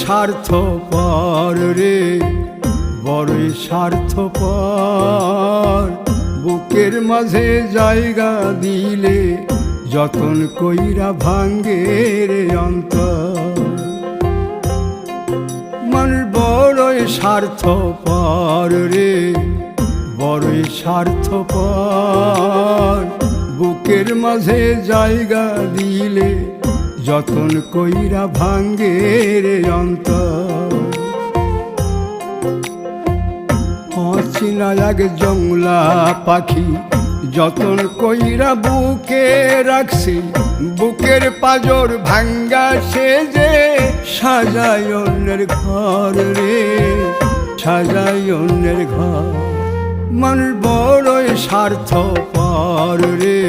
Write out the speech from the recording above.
স্বার্থপর রে, বড়ই স্বার্থপর। বুকের মাঝে জায়গা দিলে যতন কইরা ভাঙ্গে রে অন্তর। মানুষ বড়ই স্বার্থপর রে, বড়ই স্বার্থপর। বুকের মাঝে জায়গা দিলে যতন কইরা ভাঙ্গে রে অন্তর। অচিনা এক জংলা পাখি যতন কইরা বুকে রাখছি, বুকের পাজর ভাঙ্গা সে যে সাজায় অন্যের ঘর রে, সাজায় অন্যের ঘর। মানুষ বড়ই স্বার্থপর রে,